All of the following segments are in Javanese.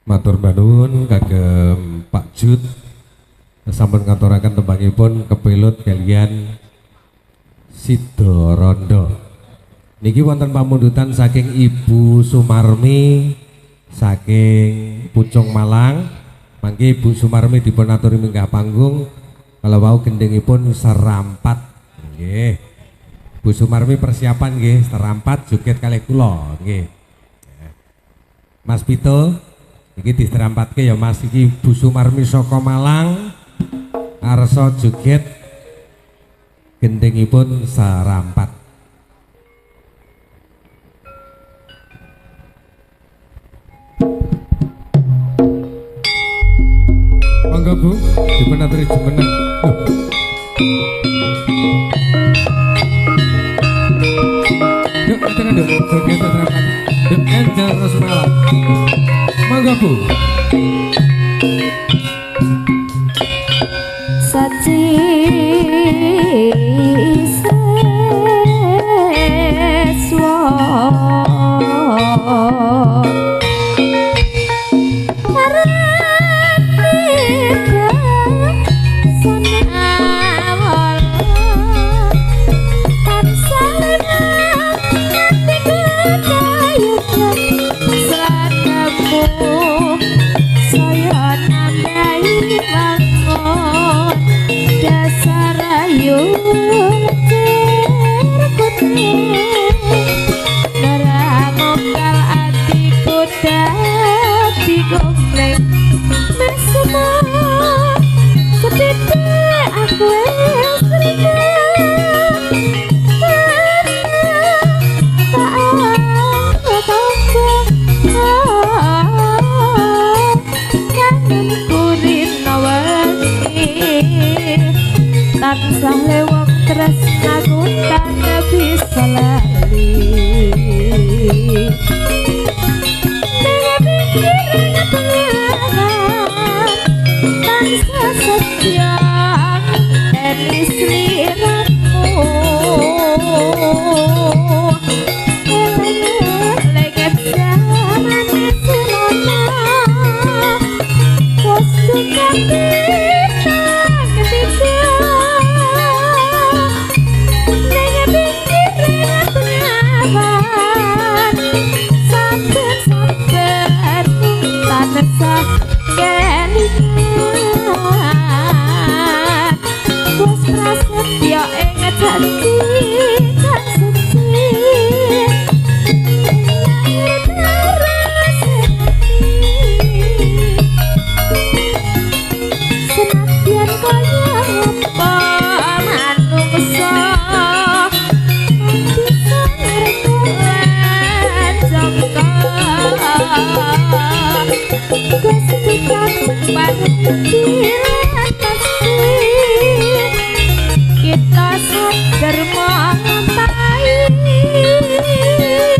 Matur nuwun kagem Pak Jud sampun ngaturaken tembangipun kepelut kalian Sidorondo. Niki wonten pamundutan saking Ibu Sumarmi saking Pucung Malang. Mangke Ibu Sumarmi dipun aturi minggah panggung kalau wau gendengipun serampat. Nggih. Bu Sumarmi persiapan nggih serampat joget kalih kula nggih. Mas Pito iki diserampatke ya Mas iki Bu Sumarmi saka Malang arsa joget gendengipun serampat. Monggo Bu, dipun aturi jumeneng. Yuk, atengan duk, joget serampat. Duk Angel Rosmala. Monggo Bu. Saci seswa tansah lewat tresnaku tak bisa lali dengan pikiran pengaran tansah setia tenis liramu lenget zaman selama wastu kapita ketika ya ingat hati tak suci senatian kaya apa manungsa bisa ngerekuan jangka Gusti kagum panggilan pasti kita sadar mengampai mengenai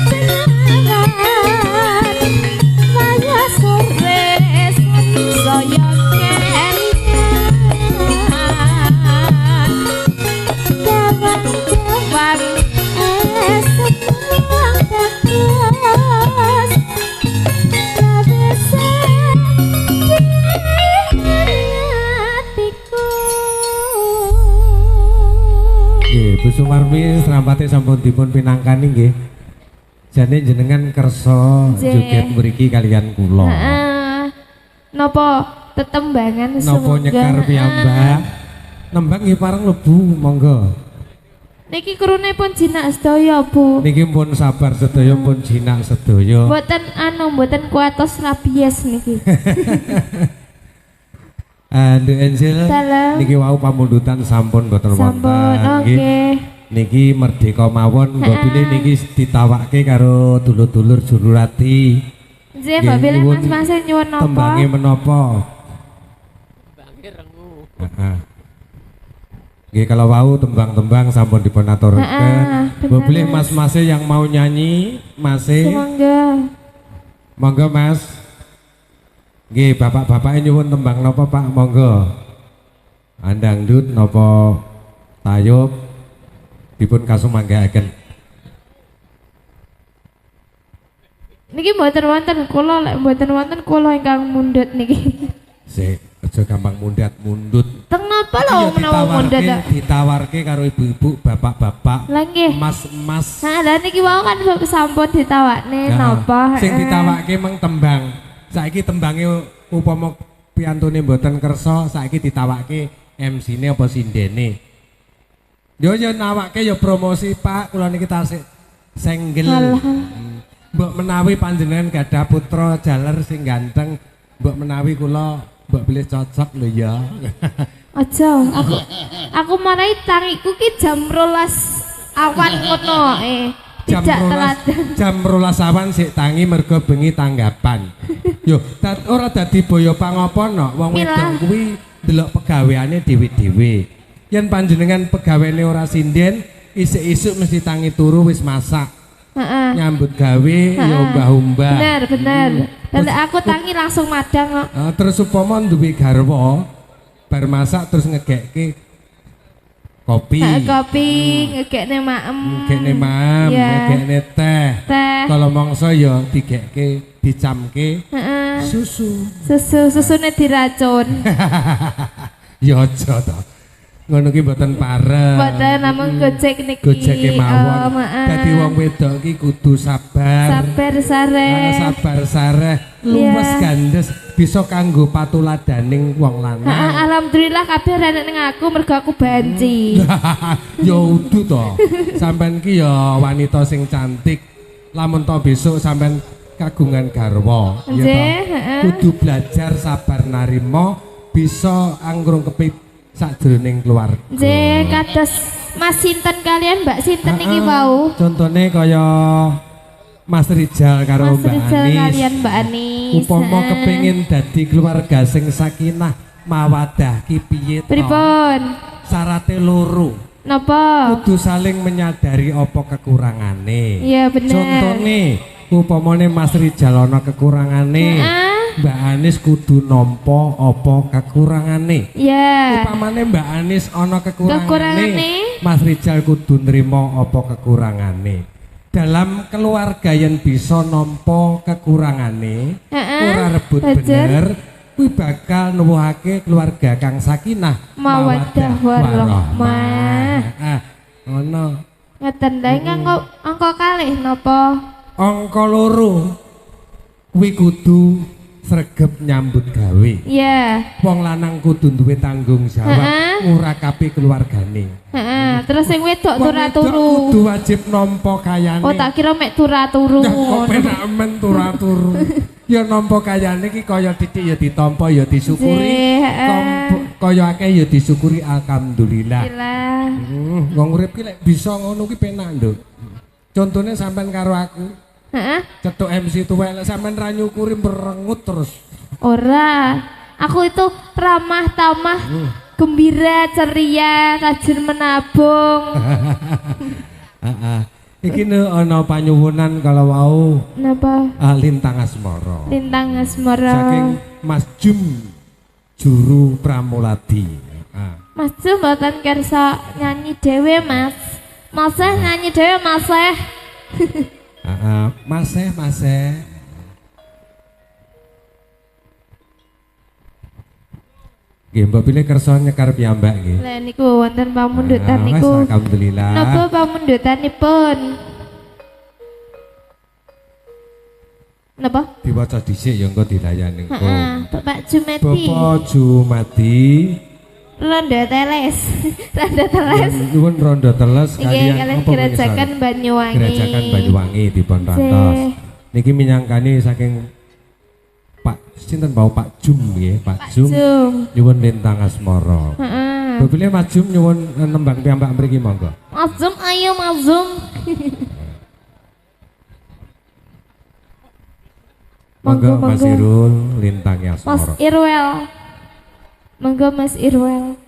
pengaran waya sore saya kenyan kawan-kawan semua bagus tak bisa Bu Sumarmi serampate sampun dipun pinangkani nggih. Jane jenengan kersa joget mriki kalian kula. Heeh. Napa tetembangan Napa nyekar piyambak? Nembang nggih pareng lebu, monggo. Niki krune pun jinak sedaya, Bu. Niki pun sabar sedaya pun jinak sedaya. Mboten kuatos rabies niki. Nduk Angel, niki wau pamundutan sampun boten wonten. Nggih. Niki merdeka mawon, mbok pilih niki ditawake karo dulur-dulur Jururati. Nggih, mbok pilih Mas nyuwun napa? Tembange menapa? Tembange rengu. Heeh. Nggih kalau wau tembang-tembang sampun dipun aturaken. Mbok pilih mas-mase yang mau nyanyi, mase. Monggo. Monggo Mas. Nggih, bapak-bapak nyuwun tembang napa Pak? Monggo. Andangdut napa tayub dipun kasumanggaaken. Niki mboten wonten kula lek mboten wonten kula ingkang mundhut niki. Sik, aja gampang mundut. Teng napa lho menawa mundhut? Ditawarke karo ibu-ibu, bapak-bapak, Lah nggih. mas-mas. Nah, lah niki wau kan sampun ditawakne napa? Sing ditawake meng tembang. Saiki tembange upama piantune mboten kersa, saiki ditawake MC-ne apa sindene. Yo nawake yo promosi Pak, kula niki tasik senggel. Mbok menawi panjenengan gadah putra jaler sing ganteng, mbok menawi kula mbok pilih cocok lho ya. Aja, aku marai tangiku ki jam 12 awan ngono Tidak teladan. Jam 12 awan sik tangi mergo bengi tanggapan. Yo, ora dadi boyo pangopono, wong wedok kuwi ndelok pegaweane dhewe-dhewe. Yen panjenengan pegawene ora sinden, isuk-isuk mesti tangi turu wis masak. Nyambut gawe ya umbah-umbah. Bener. Dan aku tangi langsung madang kok. Terus upama duwe garwa bar masak terus ngegekke kopi. Ngegekne maem. Ngegekne teh. Kalau mangsa ya digekke, dicamke susune diracun. Ya aja to. Ngono ki mboten pareng. Mboten namung gojek niki. Gojeke mawon. Dadi wong wedok ki kudu sabar. Sabar sareh. Luwes gandes bisa kanggo patuladaning wong lanang. Alhamdulillah kabeh renek ning aku mergo aku banci. Ya udu to. Sampeyan ki ya wanita sing cantik. Lamun to besok sampeyan kagungan garwa, ya to. Kudu belajar sabar narima bisa anggrung kepit sakjroning keluarga. Nggih, kados Mas sinten kalian Mbak sinten niki wau. Contone kaya Mas Rijal karo Mbak Anis. Mas Rijal kalian Mbak Anis. Upama kepengin dadi keluarga sing sakinah mawadah ki piye to? Pripun? Syaraté loro. Napa? Kudu saling menyadari apa kekurangane. Iya bener. Contone upamane Mas Rijal ana kekurangane. Mbak Anis kudu nampa apa kekurangane. Iya. Upamane Mbak Anis ana kekurangane, Mas Rijal kudu nrimo apa kekurangane. Dalam keluarga yang bisa nampa kekurangane, ora rebut bener, kuwi bakal nuwuhake keluarga kang sakinah mawaddah warahmah. Ngono. Ngeten lha angka kalih napa? Angka loro. Kuwi kudu sregep nyambut gawe. Iya. Wong lanang kudu duwe tanggung jawab ngurakapi keluargane. Terus sing wedok turu-turu. Kudu wajib nampa kayane. Oh tak kira mek turu-turu. Kok penak men turu-turu. Ya nampa kayane iki kaya titik ya ditampa ya disyukuri. Kaya akeh ya disyukuri alhamdulillah. Wong urip ki lek bisa ngono ki penak, Nduk. Contone sampean karo aku. Cetuk MC tuwek lek sampean ra nyukuri merengut terus. Ora, aku itu ramah tamah, gembira, ceria, rajin menabung. Iki ana panyuwunan kalau wau. Napa? Lintang Asmara. Lintang Asmara. Saking Mas Jum Juru Pramuladi. Mas Jum mboten kersa nyanyi dhewe, Mas. Maseh nyanyi dhewe, Maseh. Maseh. Nggih, mbok pilih kersa nyekar piyambak nggih. Lah niku wonten pamundutan niku. Alhamdulillah. Napa pamundutanipun? Napa? Diwaca dhisik ya engko dilayani engko. Bapak Jumadi. Bapak Jumadi. Rondo teles. Rondo teles. Nuwun rondo teles kalian Gerajakan Banyuwangi. Gerajakan Banyuwangi dipun rantos. Niki minyangkani saking Pak sinten bau Pak Jum nggih, Pak Jum. Nyuwun Lintang Asmara. Heeh. Bebile Mas Jum nyuwun nembang piyambak mriki monggo. Mas Jum ayo Mas Jum. Monggo Mas Irul Lintang Asmara. Mas Irwel. Monggo Mas Irwel.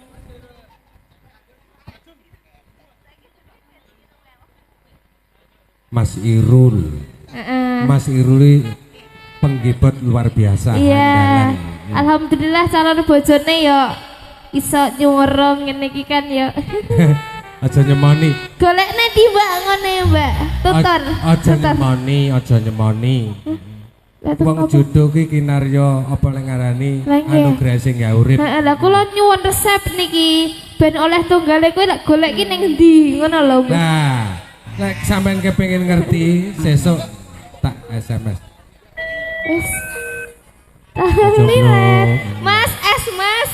Mas Irul. Mas Irul penggibat luar biasa. Iya. Alhamdulillah calon bojone ya iso nyuwurung ngene iki kan ya. Aja nyemoni. Golekne timbak ngene, Mbak. Tutur. Aja nyemoni. Lah terus Wong apa? jodoh ki kinarya apa lek ngarani Lah, nggih. anugerah sing gak urip. Heeh, lah kula nyuwun resep niki ben oleh tunggale kowe lek golek ki ning endi ngono lho. Nah, lek sampean kepengin ngerti sesuk tak SMS. Wis. Jomblo. Tahlilan. Mas es Mas.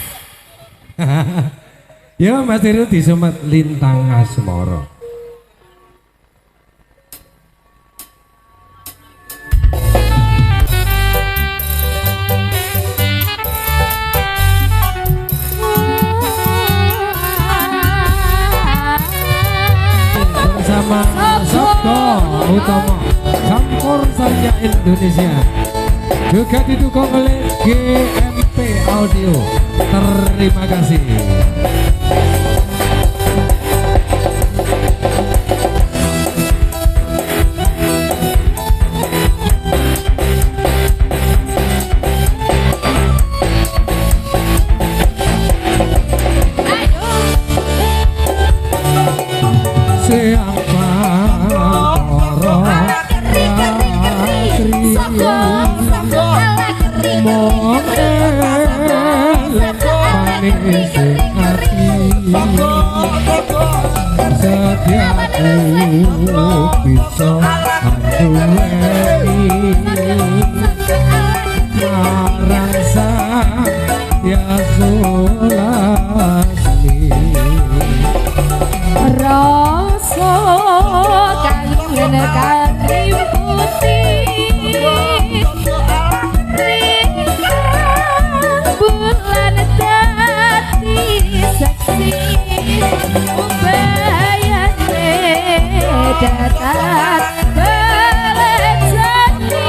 Ya Mas Heru disumet lintang asmara. Bersama Sabdo Utomo Campur Sari Indonesia, juga didukung oleh GMP Audio. Terima kasih. Siapa orang manis hati setiaku bisa anduweni marang sang ya sulasmi Rasa kangen karim putih Ringkang bulan dadi seksi Ubayane datang belejani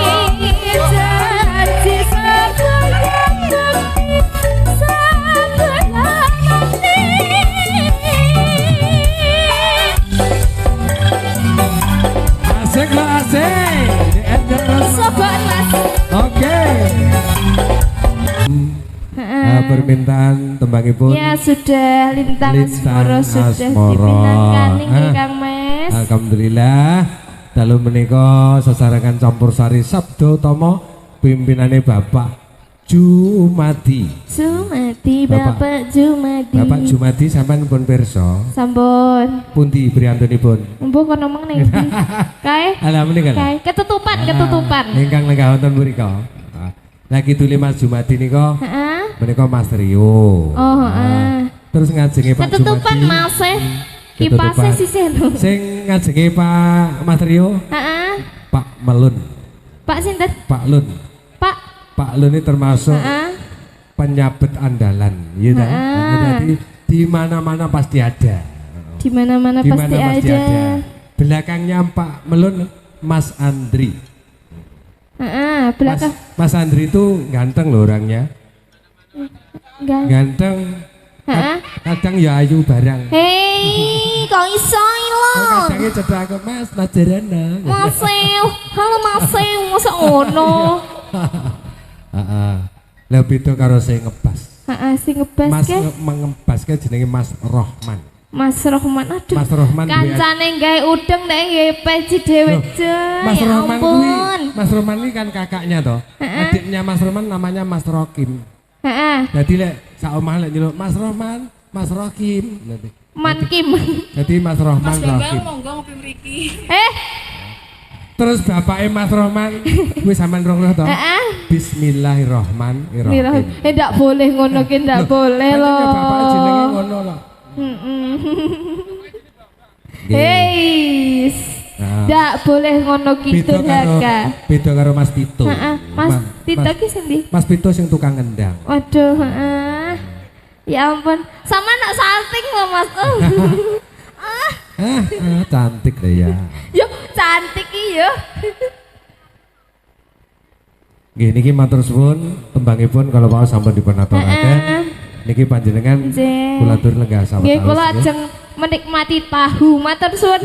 janji sekolah demi sekolah asik lah asik di endorse. Sobat Mas. Oke. Permintaan tembangipun Ya sudah lintang asmara sudah Asmara. dipinangkan nggih Kang Mas. Alhamdulillah dalu menika sesarengan campur sari Sabdo Utomo pimpinane Bapak Jumadi. Jumadi Bapak- Bapak Jumadi. Bapak Jumadi sampean pun pirsa Sampun. pundi priyantunipun? Mbok kon ngomong ning ndi? Kae. Alah menika lho. Kae ketutupan ketutupan. Ingkang lenggah wonten mrika. Lagi tuli Mas Jumadi nika Heeh. menika Mas Rio. Oh, heeh. Terus ngajengi Pak Ketutupan Jumadi. Mas e. Ketutupan. Kipase sisih lho. Sing ngajengi Pak Mas Rio, Heeh. Pak Melun. Pak sinten? Pak Lun. Pak. Pak Lun ini termasuk Heeh. penyabet andalan, ya kan? Jadi di mana-mana pasti ada. Di mana-mana Di pasti mana ada. Belakangnya Pak Melun, Mas Andri. Heeh, belakang. Mas Andri itu ganteng loh orangnya. Enggak. Ganteng. Heeh. Kadang ya ayu barang. Hei, kok iso lho? Kadangnya cedek aku, Mas Najarana. Masih, halo masih, masa ono? Heeh. Lah beda karo sing ngebas. Heeh, sing ngebas Mas ke mengebas ke jenenge Mas Rohman. Mas Rohman, aduh. Mas Rohman duwe- Kancane gawe udeng nek nggih peci dhewe Loh, Jay. Mas Ya Rohman kuwi, ampun. Mas Rohman ini kan kakaknya toh. Adiknya Mas Rohman namanya Mas Rokim. Heeh, Jadi lek sak omah lek nyeluk Mas Rohman, Mas Rokim. Man Kim. Jadi Mas Rohman Rokim. Terus bapaknya Mas Rohman kuwi sampean roh toh. Heeh. Bismillahirrahmanirrahim. Ndak boleh ngono ki, ndak boleh Makanya loh. bapak jenenge ngono loh. Hei. Nah, Ndak boleh ngono ki beda karo Durhaka. beda karo Mas Pito. Heeh, Mas Tito ki sendi? Mas Pito sing tukang ngendang. Waduh, heeh. Ya ampun, sama nak salting loh Mas. Cantik deh ya. Yuk, cantik iki yo. Nggih niki matur suwun tembangipun kalau mau sampun dipun aturaken. Niki panjenengan Nggih. kula atur lenggah sawetawis. Nggih, kula ajeng menikmati tahu. Matur suwun.